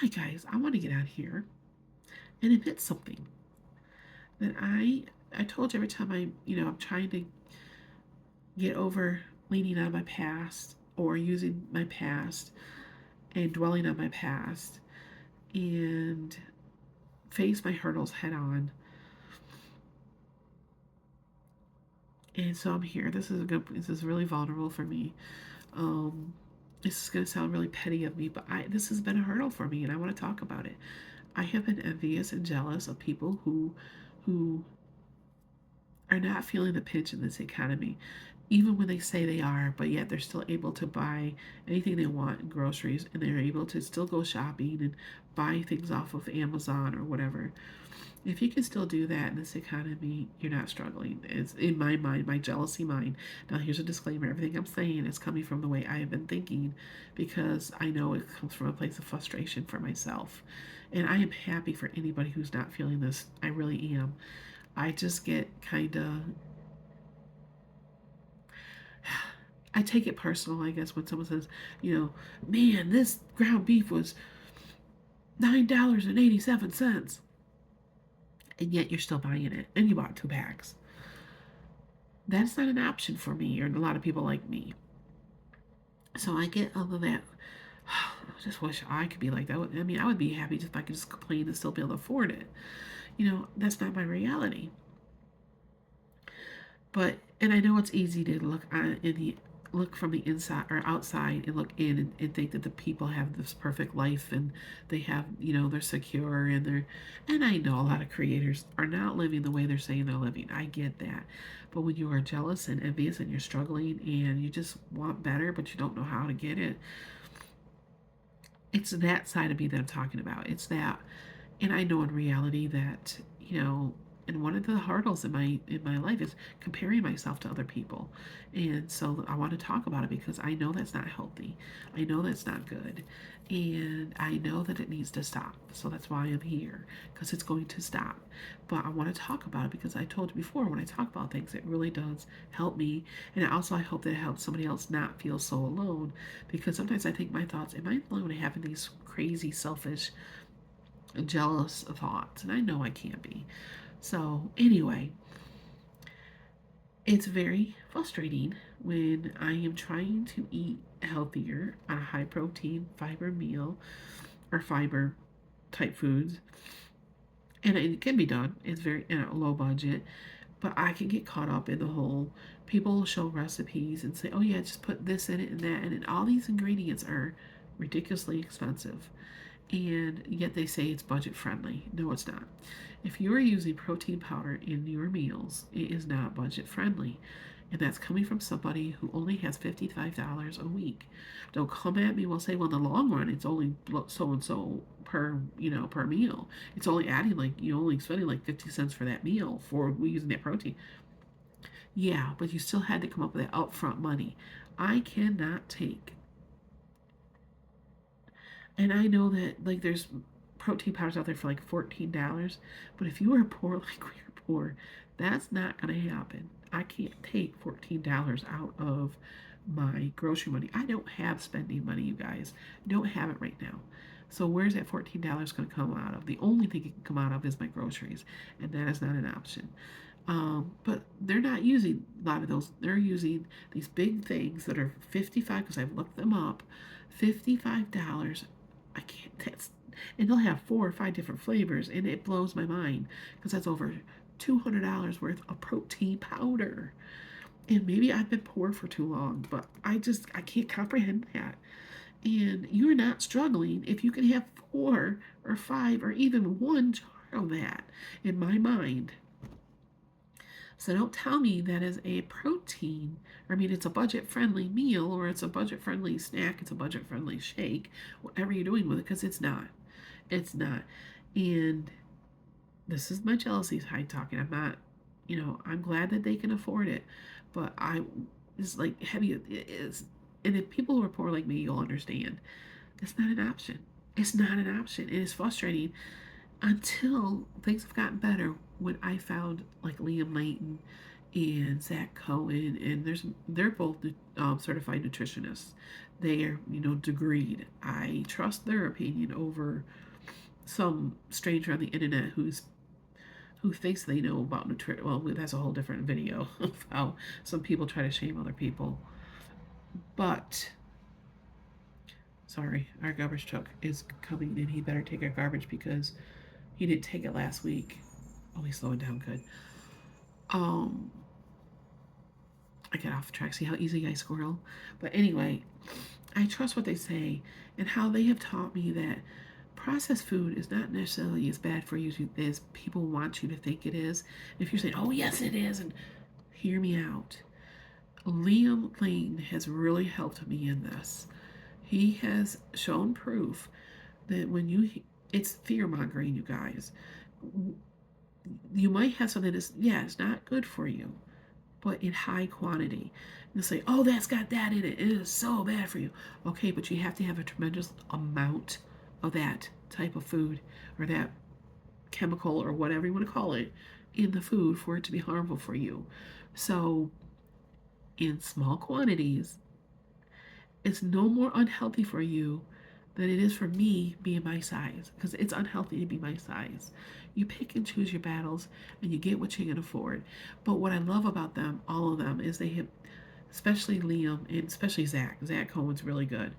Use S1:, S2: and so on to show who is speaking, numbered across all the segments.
S1: Hi guys, I want to get out here and admit something that I told you every time I'm trying to get over leaning on my past or using my past and dwelling on my past and face my hurdles head on. And so I'm here. This is really vulnerable for me. Um this is going to sound really petty of me, but this has been a hurdle for me and I want to talk about it. I have been envious and jealous of people who are not feeling the pinch in this economy, even when they say they are, but yet they're still able to buy anything they want in groceries and they're able to still go shopping and buy things off of Amazon or whatever. If you can still do that in this economy, you're not struggling. It's in my mind, my jealousy mind. Now, here's a disclaimer: everything I'm saying is coming from the way I have been thinking because I know it comes from a place of frustration for myself. And I am happy for anybody who's not feeling this. I really am. I just get kind of, I take it personal, I guess, when someone says, man, this ground beef was $9.87, and yet you're still buying it, and you bought 2 packs. That's not an option for me or a lot of people like me. So I get all of that. I just wish I could be like that. I mean, I would be happy if I could just complain and still be able to afford it. That's not my reality. But and I know it's easy to look from the inside or outside and look in and think that the people have this perfect life and they have they're secure and I know a lot of creators are not living the way they're saying they're living. I get that. But when you are jealous and envious and you're struggling and you just want better but you don't know how to get it, it's that side of me that I'm talking about. It's that. And I know in reality that and one of the hurdles in my life is comparing myself to other people. And so I want to talk about it because I know that's not healthy. I know that's not good. And I know that it needs to stop. So that's why I'm here, because it's going to stop. But I want to talk about it because I told you before, when I talk about things, it really does help me. And also I hope that it helps somebody else not feel so alone, because sometimes I think my thoughts, am I the only one having these crazy, selfish, jealous thoughts? And I know I can't be. So, anyway, it's very frustrating when I am trying to eat healthier on a high protein fiber meal or fiber type foods. And it can be done. It's very low budget, but I can get caught up in the whole people show recipes and say, oh, yeah, just put this in it and that. And all these ingredients are ridiculously expensive. And yet they say it's budget friendly. No, it's not. If you're using protein powder in your meals, it is not budget friendly. And that's coming from somebody who only has $55 a week. Don't come at me and say, well, in the long run, it's only so and so per meal. It's only adding you only spending like 50 cents for that meal for using that protein. Yeah, but you still had to come up with that upfront money. I cannot take, and I know that there's protein powders out there for like $14, but if you are poor like we're poor, that's not gonna happen. I can't take $14 out of my grocery money. I don't have spending money, you guys. I don't have it right now. So where's that $14 going to come out of? The only thing it can come out of is my groceries, and that is not an option. But they're not using a lot of those. They're using these big things that are 55 because I've looked them up. $55. I can't. And they'll have 4 or 5 different flavors, and it blows my mind because that's over $200 worth of protein powder. And maybe I've been poor for too long, but I can't comprehend that. And you're not struggling if you can have 4 or 5 or even one jar of that, in my mind. So don't tell me that is a protein. I mean, it's a budget friendly meal or it's a budget friendly snack, it's a budget friendly shake, whatever you're doing with it, because it's not. It's not. And this is my jealousy side talking. I'm not, I'm glad that they can afford it, but it's like heavy. It is. And if people who are poor like me, you'll understand. It's not an option. It's not an option. It is frustrating until things have gotten better when I found like Liam Layton and Zach Cohen, and they're both certified nutritionists. They are, degreed. I trust their opinion over some stranger on the internet who thinks they know about nutrition. Well, that's a whole different video of how some people try to shame other people. But sorry, our garbage truck is coming and he better take our garbage because he didn't take it last week. Oh, he's slowing down good. Um, I get off track. See how easy I squirrel? But anyway, I trust what they say and how they have taught me that processed food is not necessarily as bad for you as people want you to think it is. If you're saying, oh, yes, it is, and hear me out. Liam Lane has really helped me in this. He has shown proof that it's fear mongering, you guys. You might have something that's, yeah, it's not good for you, but in high quantity. And say, oh, that's got that in it. It is so bad for you. Okay, but you have to have a tremendous amount of that type of food or that chemical or whatever you want to call it in the food for it to be harmful for you. So, in small quantities, it's no more unhealthy for you than it is for me being my size because it's unhealthy to be my size. You pick and choose your battles and you get what you can afford. But what I love about them, all of them, is they have, especially Liam and especially Zach. Zach Cohen's really good.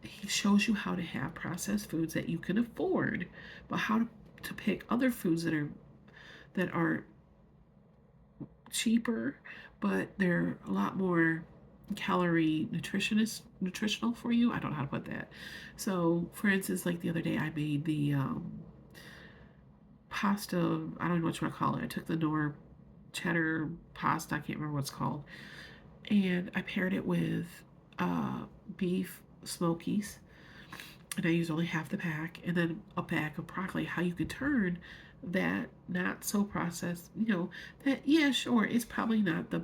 S1: He shows you how to have processed foods that you can afford, but how to pick other foods that are cheaper, but they're a lot more nutritional for you. I don't know how to put that. So, for instance, like the other day, I made the pasta. I don't know what you want to call it. I took the Knorr cheddar pasta. I can't remember what it's called, and I paired it with beef smokies, and I used only half the pack, and then a pack of broccoli. How you could turn that not so processed, that yeah, sure, it's probably not the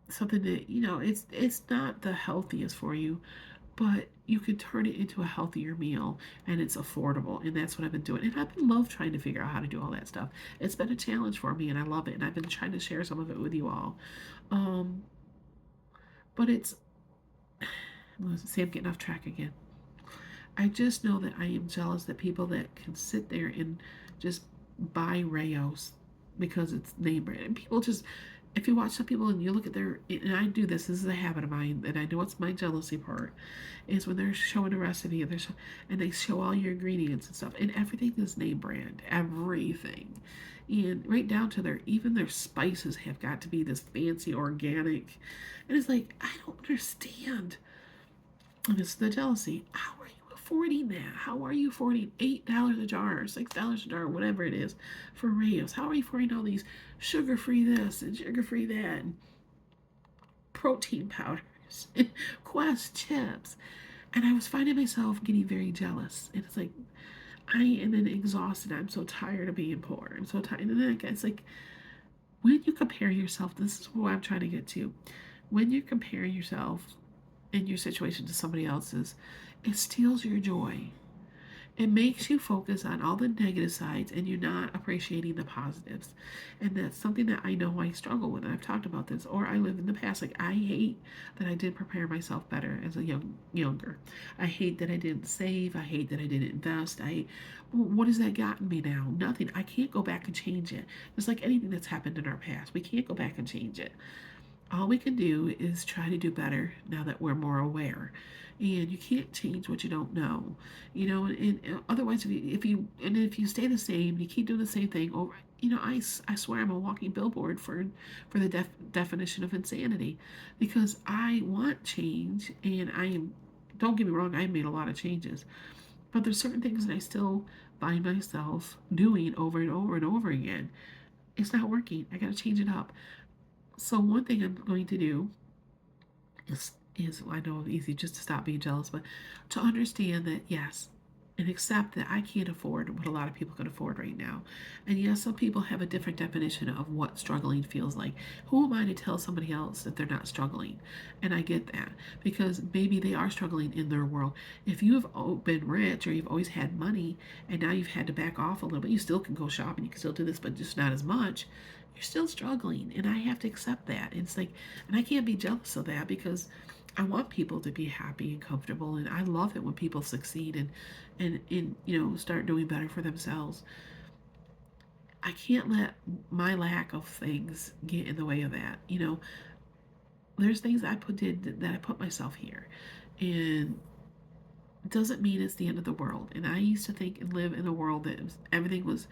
S1: something that it's not the healthiest for you, but you can turn it into a healthier meal and it's affordable, and that's what I've been doing, and I've been love trying to figure out how to do all that stuff. It's been a challenge for me and I love it, and I've been trying to share some of it with you all. um but it's see, I'm getting off track again. I just know that I am jealous that people that can sit there and just buy Rayo's because it's name brand. And people just, if you watch some people and you look at and I do this is a habit of mine, and I know it's my jealousy part, is when they're showing a recipe and, and they show all your ingredients and stuff, and everything is name brand, everything. And right down to even their spices have got to be this fancy organic. And it's like, I don't understand. And it's the jealousy. How are you affording that? How are you affording $8 a jar, $6 a jar, whatever it is, for Rayo's? How are you affording all these sugar-free this and sugar-free that, and protein powders, and Quest chips? And I was finding myself getting very jealous. And it's like, I am then exhausted. I'm so tired of being poor. I'm so tired. And then it's like, when you compare yourself, this is what I'm trying to get to. When you compare yourself in your situation to somebody else's, it steals your joy. It makes you focus on all the negative sides and you're not appreciating the positives. And that's something that I know I struggle with. And I've talked about this, or I lived in the past. Like, I hate that I didn't prepare myself better as a younger. I hate that I didn't save. I hate that I didn't invest. What has that gotten me now? Nothing. I can't go back and change it. It's like anything that's happened in our past. We can't go back and change it. All we can do is try to do better now that we're more aware. And you can't change what you don't know, and otherwise, if you stay the same, you keep doing the same thing over, I swear I'm a walking billboard for the definition of insanity, because I want change, and don't get me wrong, I made a lot of changes, but there's certain things that I still find myself doing over and over and over again. It's not working. I got to change it up. So one thing I'm going to do is I know it's easy just to stop being jealous, but to understand that, yes, and accept that I can't afford what a lot of people can afford right now. And yes, some people have a different definition of what struggling feels like. Who am I to tell somebody else that they're not struggling? And I get that because maybe they are struggling in their world. If you have been rich or you've always had money and now you've had to back off a little bit, you still can go shopping, you can still do this, but just not as much. You're still struggling, and I have to accept that. It's like, and I can't be jealous of that because I want people to be happy and comfortable, and I love it when people succeed and start doing better for themselves. I can't let my lack of things get in the way of that. There's things I did that I put myself here, and it doesn't mean it's the end of the world. And I used to think and live in a world that everything was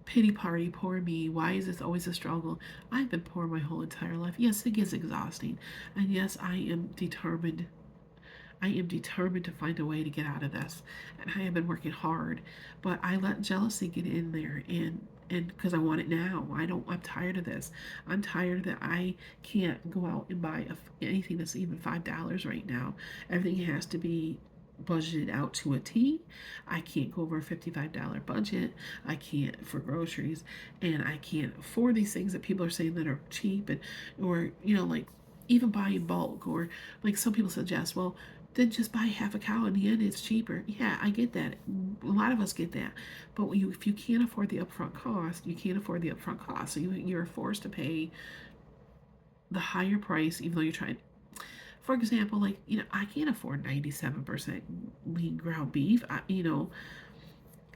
S1: pity party, poor me. Why is this always a struggle? I've been poor my whole entire life. Yes, it gets exhausting, and yes, I am determined to find a way to get out of this, and I have been working hard. But I let jealousy get in there, and because I want it now. I'm tired of this. I'm tired that I can't go out and buy anything that's even $5 right now. Everything has to be budgeted out to a T. I can't go over a $55 budget. I can't for groceries, and I can't afford these things that people are saying that are cheap, and or like even buy in bulk, or like some people suggest, well, then just buy half a cow. In the end, it's cheaper. Yeah, I get that. A lot of us get that. But if you can't afford the upfront cost, you can't afford the upfront cost. So you're forced to pay the higher price, even though you're trying. For example, like I can't afford 97% lean ground beef. I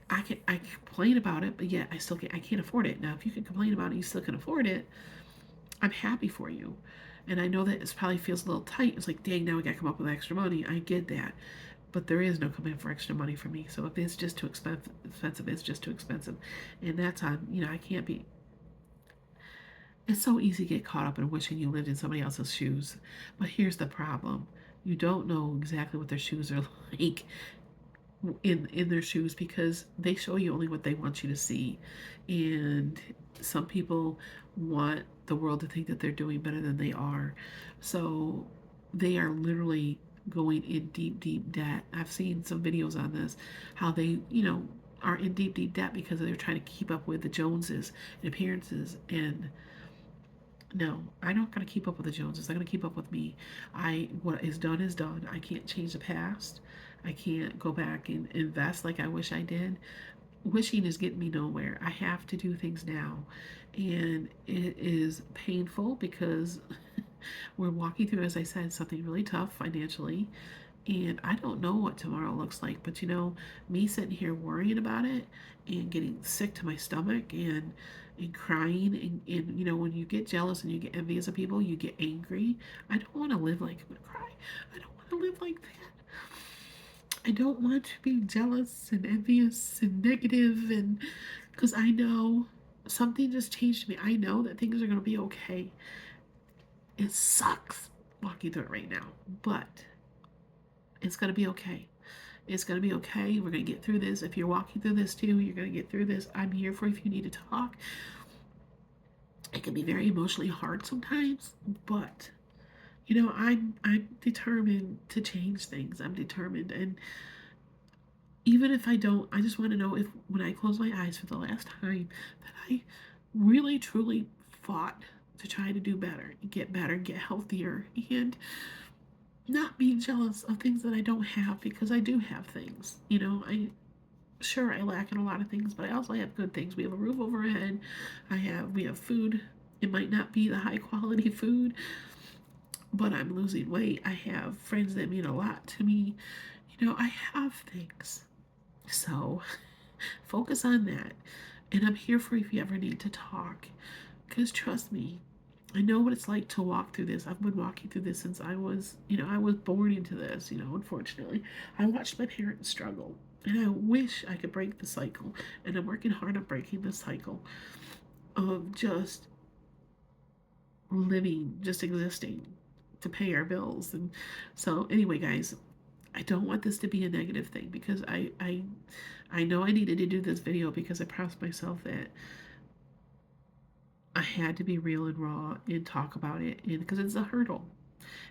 S1: complain about it, but yet I can't afford it. Now, if you can complain about it, you still can afford it. I'm happy for you. And I know that it probably feels a little tight. It's like, dang, now we got to come up with extra money. I get that. But there is no coming for extra money for me. So if it's just too expensive, it's just too expensive. And that's on, I can't be. It's so easy to get caught up in wishing you lived in somebody else's shoes. But here's the problem: you don't know exactly what their shoes are like in their shoes because they show you only what they want you to see. And some people want the world to think that they're doing better than they are. So they are literally going in deep, deep debt. I've seen some videos on this, how they, are in deep, deep debt because they're trying to keep up with the Joneses and appearances. And no, I'm not going to keep up with the Joneses. They're going to keep up with me. What is done is done. I can't change the past. I can't go back and invest like I wish I did. Wishing is getting me nowhere. I have to do things now. And it is painful because we're walking through, as I said, something really tough financially. And I don't know what tomorrow looks like. But me sitting here worrying about it and getting sick to my stomach and crying and when you get jealous and you get envious of people, you get angry. I don't want to live like I'm gonna cry. I don't want to live like that. I don't want to be jealous and envious and negative, and because I know something just changed me. I know that things are going to be okay. It sucks walking through it right now, but it's going to be okay. It's going to be okay. We're going to get through this. If you're walking through this too, you're going to get through this. I'm here for if you need to talk. It can be very emotionally hard sometimes, but I'm determined to change things. I'm determined, and even if I don't, I just want to know if when I close my eyes for the last time that I really truly fought to try to do better, get healthier, and not be jealous of things that I don't have because I do have things. I lack in a lot of things, but I also have good things. We have a roof over our head. We have food. It might not be the high quality food, but I'm losing weight. I have friends that mean a lot to me. I have things. So focus on that. And I'm here for if you ever need to talk. Because trust me, I know what it's like to walk through this. I've been walking through this since I was born into this, unfortunately. I watched my parents struggle. And I wish I could break the cycle. And I'm working hard on breaking the cycle of just living, just existing to pay our bills. And so anyway, guys, I don't want this to be a negative thing because I know I needed to do this video because I promised myself that I had to be real and raw and talk about it, and because it's a hurdle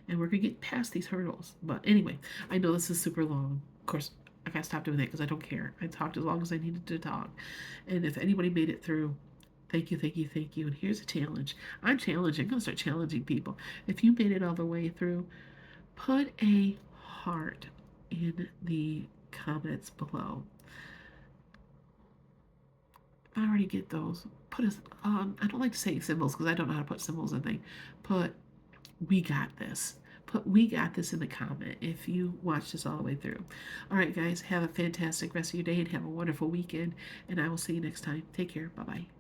S1: and we're gonna get past these hurdles. But anyway, I know this is super long. Of course, I gotta stop doing that because I don't care. I talked as long as I needed to talk. And if anybody made it through, thank you, thank you, thank you. And here's a challenge. I'm challenging. I'm gonna start challenging people. If you made it all the way through, put a heart in the comments below. I already get those. Put a, I don't like to say symbols because I don't know how to put symbols in things. Put we got this. Put we got this in the comment if you watched this all the way through. All right, guys, have a fantastic rest of your day and have a wonderful weekend. And I will see you next time. Take care. Bye bye.